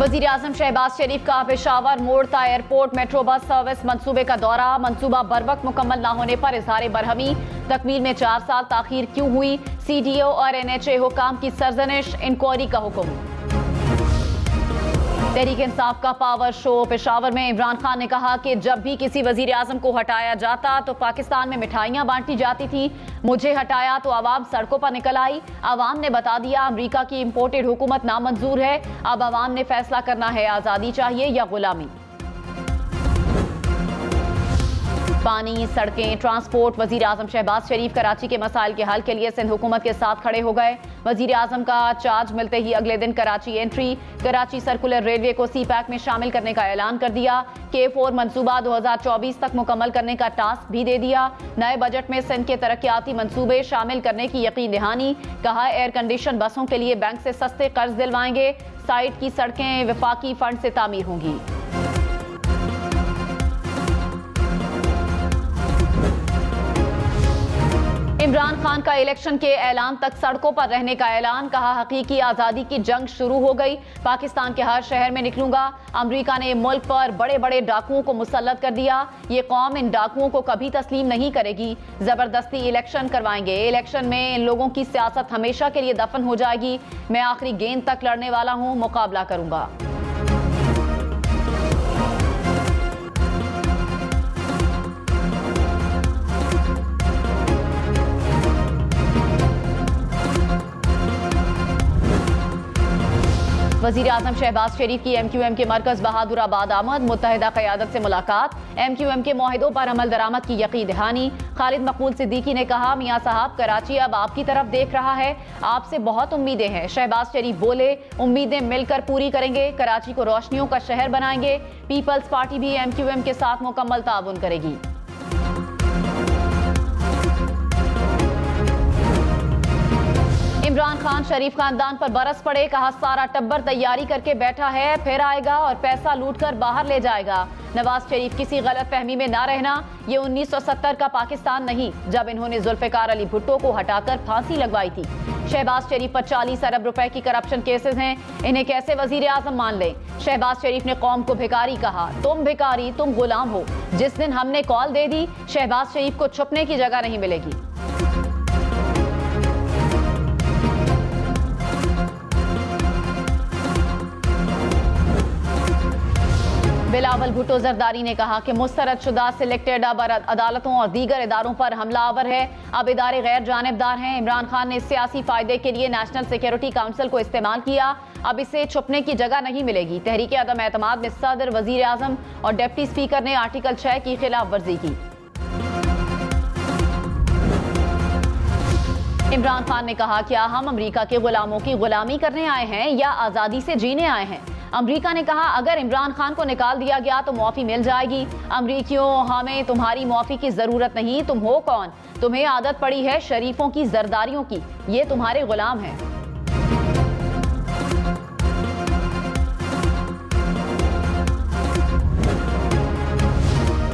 वज़ीर आज़म शहबाज शरीफ का पेशावर मोड़ ता एयरपोर्ट मेट्रो बस सर्विस मंसूबे का दौरा। मंसूबा बर वक्त मुकम्मल न होने पर इजहार बरहमी। तकमील में 4 साल ताखीर क्यों हुई? CDO और NHA हुकाम की सरजनिश, इंक्वायरी का हुक्म। तहरीक इंसाफ का पावर शो। पेशावर में इमरान खान ने कहा कि जब भी किसी वजीर आजम को हटाया जाता तो पाकिस्तान में मिठाइयां बांटी जाती थी। मुझे हटाया तो आवाम सड़कों पर निकल आई। आवाम ने बता दिया अमेरिका की इंपोर्टेड हुकूमत नामंजूर है। अब आवाम ने फैसला करना है, आज़ादी चाहिए या गुलामी। पानी, सड़कें, ट्रांसपोर्ट। वजीर आजम शहबाज शरीफ कराची के मसाइल के हल के लिए सिंध हुकूमत के साथ खड़े हो गए। वजीर आजम का चार्ज मिलते ही अगले दिन Karachi entry. Karachi circular railway को CPAC में शामिल करने का ऐलान कर दिया। K4 मंसूबा 2024 तक मुकम्मल करने का टास्क भी दे दिया। नए बजट में सिंध के तरक्याती मंसूबे शामिल करने की यकीन दहानी। कहा एयर कंडीशन बसों के लिए बैंक से सस्ते कर्ज दिलवाएंगे। साइट की सड़कें वफाकी फंड से तामीर होंगी। इमरान खान का इलेक्शन के ऐलान तक सड़कों पर रहने का ऐलान। कहा हकीकी आज़ादी की जंग शुरू हो गई। पाकिस्तान के हर शहर में निकलूंगा। अमेरिका ने मुल्क पर बड़े बड़े डाकुओं को मुसल्लत कर दिया। ये कौम इन डाकुओं को कभी तस्लीम नहीं करेगी। जबरदस्ती इलेक्शन करवाएंगे। इलेक्शन में इन लोगों की सियासत हमेशा के लिए दफन हो जाएगी। मैं आखिरी गेंद तक लड़ने वाला हूं, मुकाबला करूंगा। वज़ीर आज़म शहबाज शरीफ की MQM के मरकज़ बहादुराबाद आमद। मुत्तहिदा क़यादत से मुलाकात। MQM के मुआहिदों पर अमल दरामद की यकीन दहानी। खालिद मकबूल सिद्दीकी ने कहा मियाँ साहब कराची अब आपकी तरफ देख रहा है, आपसे बहुत उम्मीदें हैं। शहबाज शरीफ बोले उम्मीदें मिलकर पूरी करेंगे। कराची को रोशनियों का शहर बनाएंगे। पीपल्स पार्टी भी MQM के साथ मुकम्मल ताउन करेगी। इमरान खान शरीफ खानदान पर बरस पड़े। कहा सारा टब्बर तैयारी करके बैठा है, फिर आएगा और पैसा लूटकर बाहर ले जाएगा। नवाज शरीफ किसी गलत फहमी में ना रहना, ये 1970 का पाकिस्तान नहीं जब इन्होंने जुल्फिकार अली भुट्टो को हटाकर फांसी लगवाई थी। शहबाज शरीफ पर 40 अरब रुपए की करप्शन केसेस हैं, इन्हें कैसे वजीर आजम मान लें। शहबाज शरीफ ने कौम को भिखारी कहा। तुम भिखारी, तुम गुलाम हो। जिस दिन हमने कॉल दे दी शहबाज शरीफ को छुपने की जगह नहीं मिलेगी। बिलावल भुट्टो जरदारी ने कहा कि मुस्तरदशुदा सिलेक्टेड अब अदालतों और दीगर इदारों पर हमलावर है। अब इदारे गैर जानिबदार हैं। इमरान खान ने सियासी फायदे के लिए नेशनल सिक्योरिटी काउंसिल को इस्तेमाल किया। अब इसे छुपने की जगह नहीं मिलेगी। तहरीक अदम एतमाद में सदर, वजीर आजम और डिप्टी स्पीकर ने आर्टिकल 6 की खिलाफ वर्जी की। इमरान खान ने कहा क्या हम अमेरिका के गुलामों की गुलामी करने आए हैं या आज़ादी से जीने आए हैं? अमेरिका ने कहा अगर इमरान खान को निकाल दिया गया तो मुआफ़ी मिल जाएगी। अमरीकियों, हमें तुम्हारी मुआफ़ी की ज़रूरत नहीं। तुम हो कौन? तुम्हें आदत पड़ी है शरीफों की जरदारियों की। ये तुम्हारे गुलाम हैं।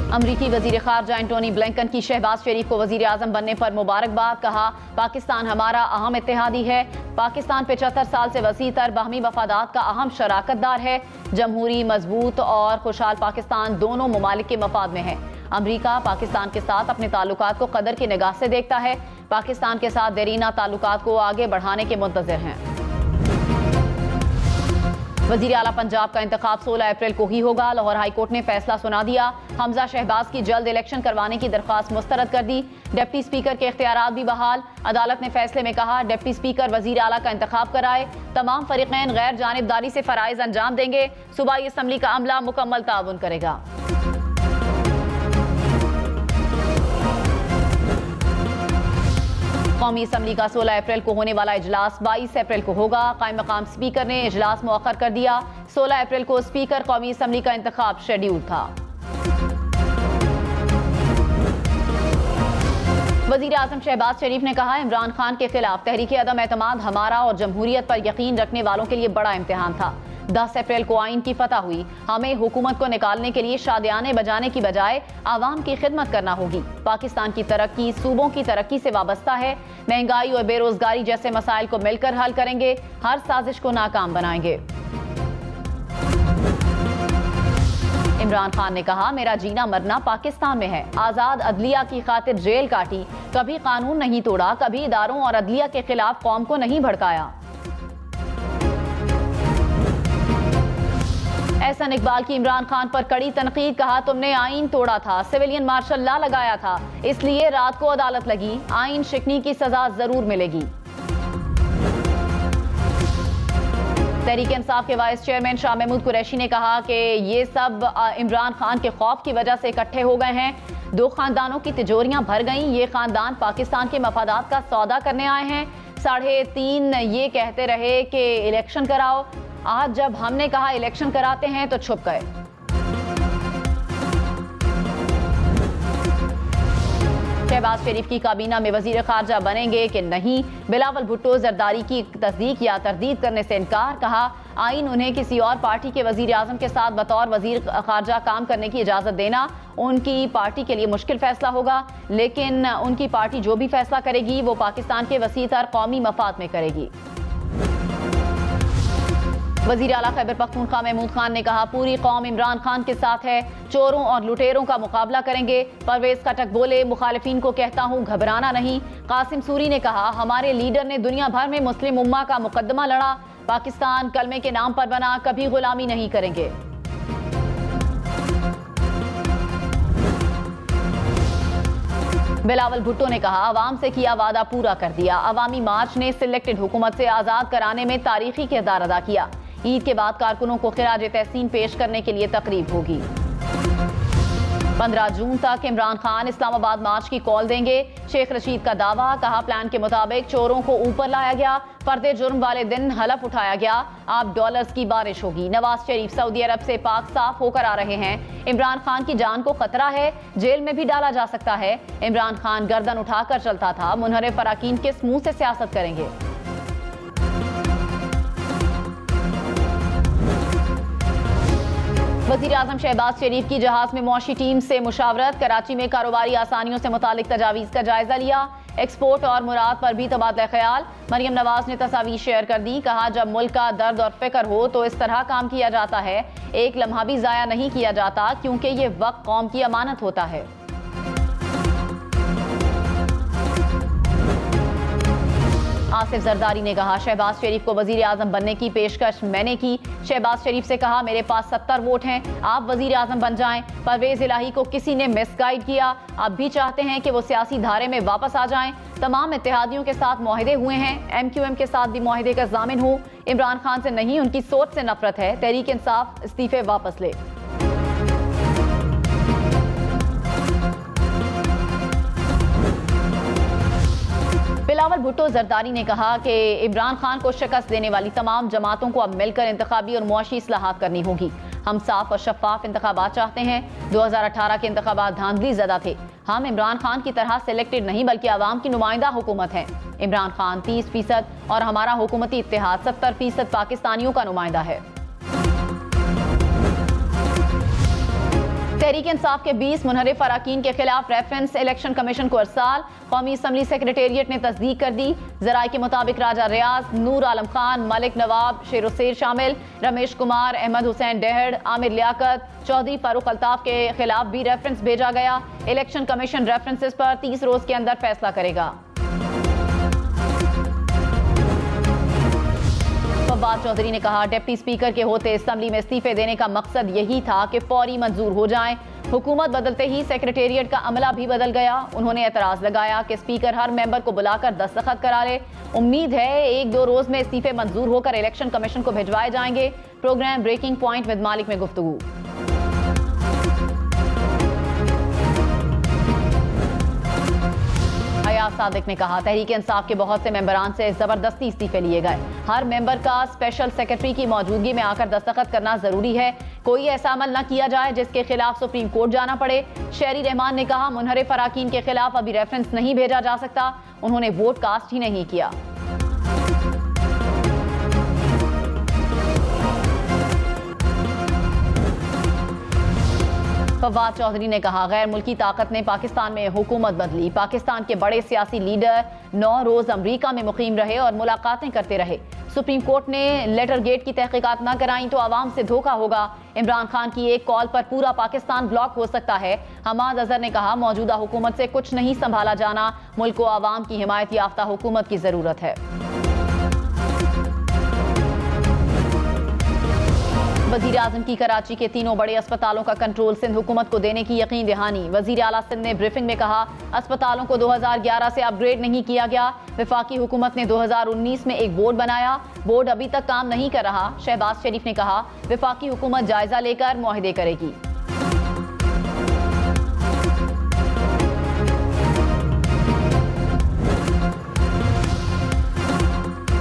अमरीकी वजीर खारजा एंटोनी ब्लिंकन की शहबाज शरीफ को वजीर आजम बनने पर मुबारकबाद। कहा पाकिस्तान हमारा अहम इत्तेहादी है। पाकिस्तान 75 साल से वसी तर बाहमी मफादात का अहम शराकतदार है। जमहूरी, मजबूत और खुशहाल पाकिस्तान दोनों ममालिक के मफाद में है। अमरीका पाकिस्तान के साथ अपने ताल्लुकात को कदर की निगाह से देखता है। पाकिस्तान के साथ देरीना ताल्लुकात को आगे बढ़ाने के मुंतज़िर हैं। वजीर आला पंजाब का इंतखाब 16 अप्रैल को ही होगा। लाहौर हाई कोर्ट ने फैसला सुना दिया। हमजा शहबाज की जल्द इलेक्शन करवाने की दरख्वास्त मुस्तरद कर दी। डिप्टी स्पीकर के इख्तियारात भी बहाल। अदालत ने फैसले में कहा डिप्टी स्पीकर वजीर आला का इंतखाब कराए। तमाम फरीकैन गैर जानिबदारी से फराइज अंजाम देंगे। सूबाई असम्बली का अमला मुकम्मल ताउन करेगा। कौमी असम्बली का 16 अप्रैल को होने वाला इजलास 22 अप्रैल को होगा। कायम मकाम स्पीकर ने इजलास मुअख्खर कर दिया। 16 अप्रैल को स्पीकर कौमी असम्बली का इंतखाब शेड्यूल था। वजीर आजम शहबाज शरीफ ने कहा इमरान खान के खिलाफ तहरीक अदम एतमाद हमारा और जमहूरियत पर यकीन रखने वालों के लिए बड़ा इम्तिहान था। 10 अप्रैल को आइन की फतह हुई। हमें हुकूमत को निकालने के लिए शादियाने बजाने की बजाय आवाम की खिदमत करना होगी। पाकिस्तान की तरक्की सूबों की तरक्की से वाबस्ता है। महंगाई और बेरोजगारी जैसे मसाइल को मिलकर हल करेंगे। हर साजिश को नाकाम बनाएंगे। इमरान खान ने कहा, मेरा जीना मरना पाकिस्तान में है। आजाद अदलिया की खातिर जेल काटी, कभी कानून नहीं तोड़ा, कभी इदारों और अदलिया के खिलाफ कौम को नहीं भड़काया। एहसन इकबाल की इमरान खान पर कड़ी तनकीद, कहा तुमने आईन तोड़ा था, सिविलियन मार्शल लॉ लगाया था, इसलिए रात को अदालत लगी, आईन शिकनी की सजा जरूर मिलेगी। तहरीक इंसाफ के वाइस चेयरमैन शाह महमूद कुरैशी ने कहा कि ये सब इमरान खान के खौफ की वजह से इकट्ठे हो गए हैं। दो खानदानों की तिजोरियां भर गईं। ये खानदान पाकिस्तान के मफादात का सौदा करने आए हैं। 3.5 ये कहते रहे कि इलेक्शन कराओ, आज जब हमने कहा इलेक्शन कराते हैं तो छुप गए। शहबाज शरीफ की काबीना में वजीर खारजा बनेंगे कि नहीं, बिलावल भुट्टो जरदारी की तस्दीक या तरदीद करने से इनकार। कहा आईन उन्हें किसी और पार्टी के वजीर आजम के साथ बतौर वजीर खारजा काम करने की इजाजत देना उनकी पार्टी के लिए मुश्किल फैसला होगा, लेकिन उनकी पार्टी जो भी फैसला करेगी वो पाकिस्तान के वसीतर कौमी मफाद में करेगी। वजीर आला खैबर पख्तूनख्वा महमूद खान ने कहा, पूरी कौम इमरान खान के साथ है, चोरों और लुटेरों का मुकाबला करेंगे। परवेज खटक बोले, मुखालिफिन को कहता हूं घबराना नहीं। कासिम सूरी ने कहा, हमारे लीडर ने दुनिया भर में मुस्लिम उम्मा का मुकदमा लड़ा, पाकिस्तान कलमे के नाम पर बना, कभी गुलामी नहीं करेंगे। बिलावल भुट्टो ने कहा, अवाम से किया वादा पूरा कर दिया। अवामी मार्च ने सिलेक्टेड हुकूमत से आजाद कराने में तारीखी किरदार अदा किया। ईद के बाद कारकुनों को खिराज तहसीन पेश करने के लिए तकरीब होगी। 15 जून तक इमरान खान इस्लामाबाद मार्च की कॉल देंगे। शेख रशीद का दावा, कहा प्लान के मुताबिक चोरों को ऊपर लाया गया, पर्दे जुर्म वाले दिन हलफ उठाया गया, अब डॉलर्स की बारिश होगी। नवाज शरीफ सऊदी अरब से पाक साफ होकर आ रहे हैं। इमरान खान की जान को खतरा है, जेल में भी डाला जा सकता है। इमरान खान गर्दन उठाकर चलता था, मुनहरिफ अराकीन किस मुंह से सियासत करेंगे। वज़ीर आज़म शहबाज शरीफ की जहाज में मुआशी टीम से मुशावरत, कराची में कारोबारी आसानियों से मुतालिक तजावीज़ का जायजा लिया। एक्सपोर्ट और मुराद पर भी तबादला ख्याल। मरियम नवाज ने तस्वीर शेयर कर दी, कहा जब मुल्क का दर्द और फिक्र हो तो इस तरह काम किया जाता है, एक लम्हा भी ज़ाया नहीं किया जाता, क्योंकि ये वक्त कौम की अमानत होता है। आसिफ जरदारी ने कहा, शहबाज शरीफ को वजीर आजम बनने की पेशकश मैंने की। शहबाज शरीफ से कहा, मेरे पास 70 वोट हैं, आप वजीर आजम बन जाएं। परवेज इलाही को किसी ने मिसगाइड किया, अब भी चाहते हैं कि वो सियासी धारे में वापस आ जाएं। तमाम इत्तेहादियों के साथ मुआहदे हुए हैं, MQM के साथ भी मुआहदे का जामिन हूँ। इमरान खान से नहीं, उनकी सोच से नफरत है। तहरीक इंसाफ इस्तीफे वापस ले। बिलावल भुट्टो जरदारी ने कहा कि इमरान खान को शिकस्त देने वाली तमाम जमातों को अब मिलकर इंतखाबी और मुआशी इस्लाहात करनी होगी। हम साफ और शफाफ इंतखाबात चाहते हैं। 2018 के इंतखाबात धांधली ज़दा थे। हम इमरान खान की तरह सिलेक्टेड नहीं बल्कि आवाम की नुमाइंदा हुकूमत है। इमरान खान 30% और हमारा हुकूमती इत्तेहाद 70% पाकिस्तानियों का नुमाइंदा है। तहरीक इंसाफ के 20 मुनहरिफ अराकीन के खिलाफ रेफरेंस इलेक्शन कमीशन को अरसाल। कौमी असम्बली सेक्रेटेरिएट ने तस्दीक कर दी। जराये के मुताबिक राजा रियाज, नूर आलम खान, मलिक नवाब, शेर शामिल, रमेश कुमार, अहमद हुसैन डेहड़, आमिर लियाकत, चौधरी फारूक अल्ताफ के खिलाफ भी रेफरेंस भेजा गया। इलेक्शन कमीशन रेफरेंसेस पर 30 रोज के अंदर फैसला करेगा। फवाद चौधरी ने कहा, डिप्टी स्पीकर के होते असम्बली में इस्तीफे देने का मकसद यही था कि फौरी मंजूर हो जाएं। हुकूमत बदलते ही सेक्रेटेरिएट का अमला भी बदल गया। उन्होंने एतराज लगाया कि स्पीकर हर मेंबर को बुलाकर दस्तखत करा ले। उम्मीद है 1-2 रोज में इस्तीफे मंजूर होकर इलेक्शन कमीशन को भिजवाए जाएंगे। प्रोग्राम ब्रेकिंग पॉइंट विद मालिक में गुफ्तगू। सादिक ने कहा, तहरीक इंसाफ के बहुत से मेंबरान से जबरदस्ती इस्तीफे लिए गए। हर मेंबर का स्पेशल सेक्रेटरी की मौजूदगी में आकर दस्तखत करना जरूरी है। कोई ऐसा अमल न किया जाए जिसके खिलाफ सुप्रीम कोर्ट जाना पड़े। शेरी रहमान ने कहा, मुनहरिफ अराकीन के खिलाफ अभी रेफरेंस नहीं भेजा जा सकता, उन्होंने वोट कास्ट ही नहीं किया। फवाद चौधरी ने कहा, गैर मुल्की ताकत ने पाकिस्तान में हुकूमत बदली। पाकिस्तान के बड़े सियासी लीडर 9 रोज अमरीका में मुकीम रहे और मुलाकातें करते रहे। सुप्रीम कोर्ट ने लेटर गेट की तहकीकात न कराई तो आवाम से धोखा होगा। इमरान खान की एक कॉल पर पूरा पाकिस्तान ब्लॉक हो सकता है। हमाद अजहर ने कहा, मौजूदा हुकूमत से कुछ नहीं संभाला जाना, मुल्क को आवाम की हिमायत याफ्ता हुकूमत की जरूरत है। वजीर आजम की कराची के तीनों बड़े अस्पतालों का कंट्रोल सिंध हुकूमत को देने की यकीन दहानी। वजीर आला सिंध ने ब्रीफिंग में कहा, अस्पतालों को 2011 से अपग्रेड नहीं किया गया। वफाकी हुकूमत ने 2019 में एक बोर्ड बनाया, बोर्ड अभी तक काम नहीं कर रहा। शहबाज शरीफ ने कहा, वफाकी हुकूमत जायजा लेकर मुआहदे करेगी।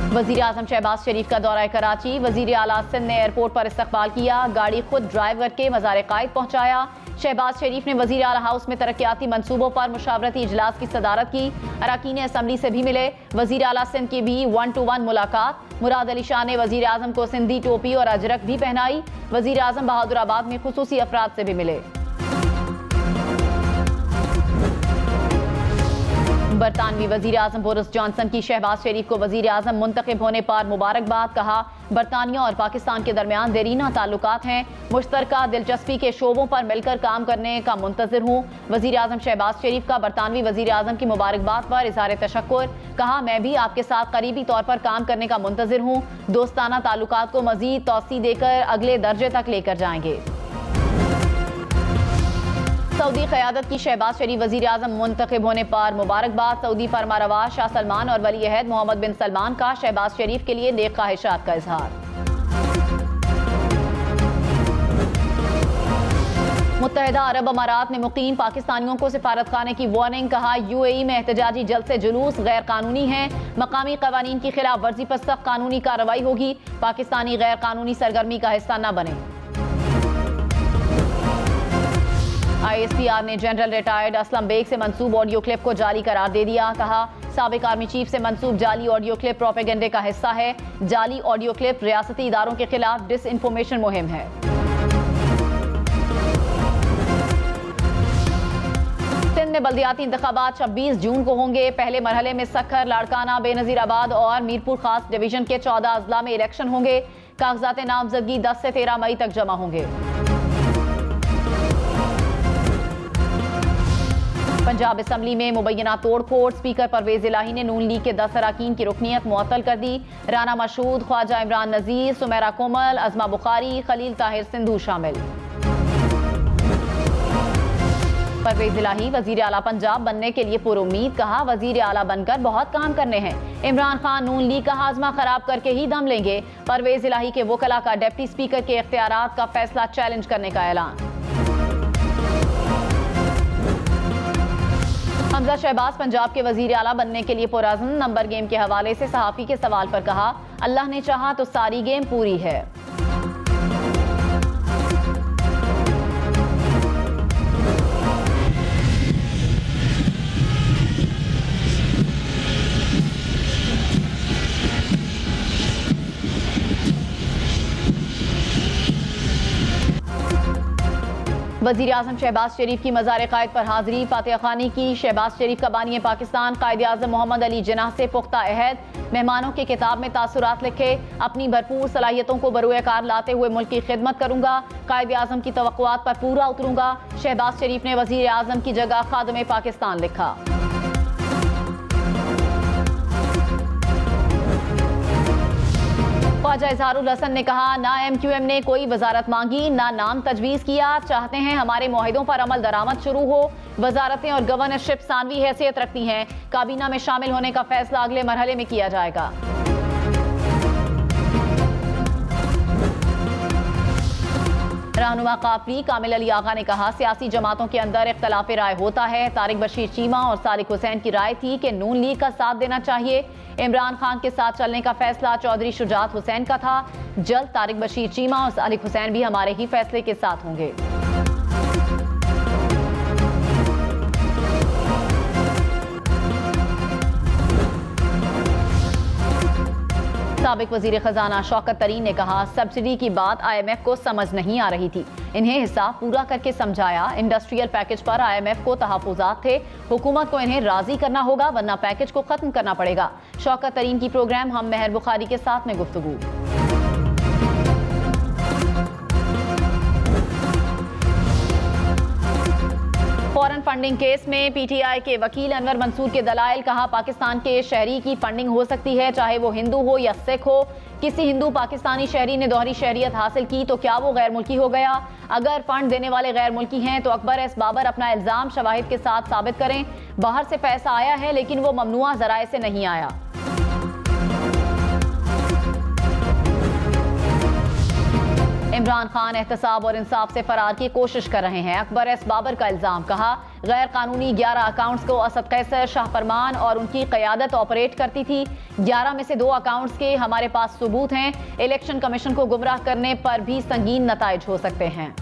वजीर आजम शहबाज शरीफ का दौरा कराची। वजीर आला सिंध ने एयरपोर्ट पर इस्तकबाल किया, गाड़ी खुद ड्राइव करके मज़ार कायद पहुंचाया। शहबाज शरीफ ने वजीर आला हाउस में तरक्याती मंसूबों पर मुशावरती इजलास की सदारत की। अरकान असम्बली से भी मिले। वजीर आला सिंध की भी 1-to-1 मुलाकात। मुराद अली शाह ने वजीर आजम को सिंधी टोपी और अजरक भी पहनाई। वजीर आजम बहादुराबाद में खुसूसी अफराद से भी मिले। बरतानवी वजीर आजम बोरिस जॉनसन की शहबाज शरीफ को वजीर आजम मुंतखब होने पर मुबारकबाद। कहा, बरतानिया और पाकिस्तान के दरमियान देरीना ताल्लुकात हैं। मुश्तरका दिलचस्पी के शोबों पर मिलकर काम करने का मुंतजिर हूँ। वजीर आजम शहबाज शरीफ का बरतानवी वजीर आजम की मुबारकबाद पर इज़हार तशक्कुर। कहा, मैं भी आपके साथ करीबी तौर पर काम करने का मुंतजिर हूँ। दोस्ताना ताल्लुकात को मजीद तौसी देकर अगले दर्जे तक लेकर जाएंगे। सऊदी क़यादत की शहबाज शरीफ वज़ीर आज़म मुंतखब होने पर मुबारकबाद। सऊदी फरमारवा शाह सलमान और वली अहद मोहम्मद बिन सलमान का शहबाज शरीफ के लिए नेक ख्वाहिशात का इजहार। मुत्तहिदा अरब अमारात में मुकीम पाकिस्तानियों को सिफारत खाने की वार्निंग। कहा, UAE में एहतजाजी जलसे जुलूस गैर कानूनी है। मकामी कवानीन की खिलाफ वर्जी पर सख्त कानूनी कार्रवाई होगी। पाकिस्तानी गैर कानूनी सरगर्मी का हिस्सा न बने। ISPR ने जनरल रिटायर्ड असलम बेग से मंसूब ऑडियो क्लिप को जाली करार दे दिया। कहा, साबिक आर्मी चीफ से मंसूब जाली ऑडियो क्लिप प्रोपेगेंडे का हिस्सा है। जाली ऑडियो क्लिप रियासती इदारों के खिलाफ डिसइंफॉर्मेशन मुहिम है। सिंध में बल्दियाती इंतखाबात 26 जून को होंगे। पहले मरहले में सखर, लाड़काना, बेनजीराबाद और मीरपुर खास डिवीजन के 14 अजला में इलेक्शन होंगे। कागजात नामजदगी 10 से 13 मई तक जमा होंगे। पंजाब असम्बली में मुबैना तोड़फोड़। स्पीकर परवेज इलाही ने नून लीग के 10 अरकान की रुकनीत मुअत्तल कर दी। राना मशहूद, ख्वाजा इमरान नजीर, सुमेरा कोमल, अजमा बुखारी, खलील ताहिर सिंधु शामिल। परवेज इलाही वजीर आला पंजाब बनने के लिए पुरुम्मीद। कहा, वजीर आला बनकर बहुत काम करने हैं। इमरान खान नून लीग का हाजमा खराब करके ही दम लेंगे। परवेज इलाही के वकला का डिप्टी स्पीकर के इख्तियारात का फैसला चैलेंज करने का ऐलान। हमजा शहबाज पंजाब के वजीर आला बनने के लिए पुरअज़्म। नंबर गेम के हवाले से सहाफ़ी के सवाल पर कहा, अल्लाह ने चाहा तो सारी गेम पूरी है। वज़ीर आज़म शहबाज शरीफ की मज़ार कायद पर हाजिरी। फातिहा खानी की। शहबाज शरीफ का बानी पाकिस्तान कायद आज़म मोहम्मद अली जिन्नाह से पुख्ता अहद। मेहमानों के किताब में तासुरात लिखे। अपनी भरपूर सलाहियतों को बरूए कार लाते हुए मुल्क की खिदमत करूंगा। कायद आज़म की तवक्कुआत पर पूरा उतरूंगा। शहबाज शरीफ ने वज़ीर आज़म की जगह खादिम पाकिस्तान लिखा। ख्वाजा इजहारुल हसन ने कहा, ना MQM ने कोई वजारत मांगी, ना नाम तजवीज़ किया। चाहते हैं हमारे मुआहिदों पर अमल दरामद शुरू हो। वजारतें और गवर्नरशिप सानवी हैसियत रखती हैं। काबीना में शामिल होने का फैसला अगले मरहले में किया जाएगा। रहनुमा काफरी कामिल अली आगा ने कहा, सियासी जमातों के अंदर इख्तलाफ राय होता है। तारिक बशीर चीमा और सालिक हुसैन की राय थी कि नून लीग का साथ देना चाहिए। इमरान खान के साथ चलने का फैसला चौधरी शुजात हुसैन का था। जल्द तारिक बशीर चीमा और सालिक हुसैन भी हमारे ही फैसले के साथ होंगे। साबिक वजीर खजाना शौकत तरीन ने कहा, सब्सिडी की बात IMF को समझ नहीं आ रही थी, इन्हें हिसाब पूरा करके समझाया। इंडस्ट्रियल पैकेज पर IMF को तहफुजात थे, हुकूमत को इन्हें राजी करना होगा वरना पैकेज को खत्म करना पड़ेगा। शौकत तरीन की प्रोग्राम हम मेहर बुखारी के साथ में गुफ्तगू। फॉरेन फंडिंग केस में PTI के वकील अनवर मंसूर के दलाइल। कहा, पाकिस्तान के शहरी की फंडिंग हो सकती है, चाहे वो हिंदू हो या सिख हो। किसी हिंदू पाकिस्तानी शहरी ने दोहरी शहरियत हासिल की तो क्या वो गैर मुल्की हो गया? अगर फंड देने वाले गैर मुल्की हैं तो अकबर एस बाबर अपना इल्जाम शवाहिद के साथ साबित करें। बाहर से पैसा आया है लेकिन वो ममनुआ जराए से नहीं आया। इमरान खान एहतसाब और इंसाफ से फरार की कोशिश कर रहे हैं, अकबर एस बाबर का इल्जाम। कहा, गैर कानूनी 11 अकाउंट्स को असद कैसर, शाह फरमान और उनकी क़यादत ऑपरेट करती थी। 11 में से 2 अकाउंट्स के हमारे पास सबूत हैं। इलेक्शन कमीशन को गुमराह करने पर भी संगीन नताइज हो सकते हैं।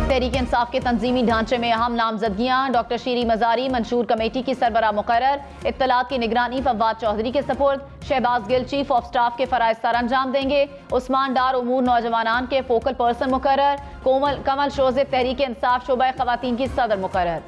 तहरीक इंसाफ के तंजीमी ढांचे में अहम नामजदगियां। डॉक्टर शीरी मजारी मंशूर कमेटी की सरबराह मुकर्रर। इत्तलात की निगरानी फवाद चौधरी के सपुर्द। Shahbaz Gill chief of staff के फराइज सर अंजाम देंगे। उस्मान डार उमूर नौजवानान के फोकल पर्सन मुकर्रर। कमल शोज़िब तहरीक इंसाफ शोबा खवातीन की सदर मुकर्रर।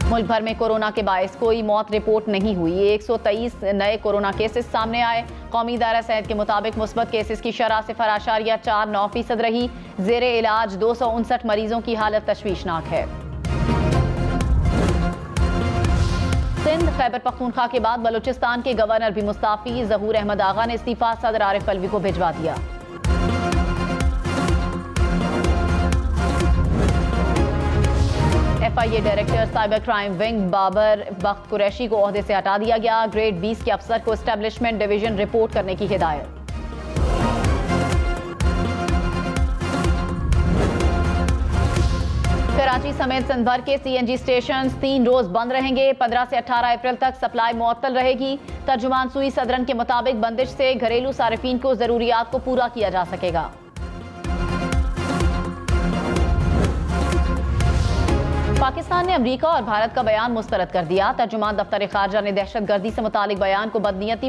मुल्क भर में कोरोना के बायस कोई मौत रिपोर्ट नहीं हुई। 123 नए कोरोना केसेस सामने आए। कौमी इदारा सेहत के मुताबिक मुस्बत केसेस की शरह 0.49% रही। जेरे इलाज 259 मरीजों की हालत तशवीशनाक है। सिंध खैबर पख्तूनख्वा के बाद बलूचिस्तान के गवर्नर भी मुस्ताफी। ज़हूर अहमद आगा ने इस्तीफा सदर आरिफ अलवी को भिजवा दिया। FIA director cyber crime wing Babar Bakht Qureshi को ओहदे से हटा दिया गया। ग्रेड 20 के अफसर को एस्टेब्लिशमेंट डिवीजन रिपोर्ट करने की हिदायत। कराची समेत सिंध भर के CNG स्टेशन 3 रोज बंद रहेंगे। 15 से 18 अप्रैल तक सप्लाई मुअत्तल रहेगी। तर्जुमान सुई सदरन के मुताबिक बंदिश से घरेलू सारिफीन को जरूरियात को पूरा किया जा सकेगा। पाकिस्तान ने अमेरिका और भारत का बयान मुस्तरद कर दिया। तर्जुमान दफ्तर खारजा ने दहशतगर्दी से मुतालिक बयान को बदनीयती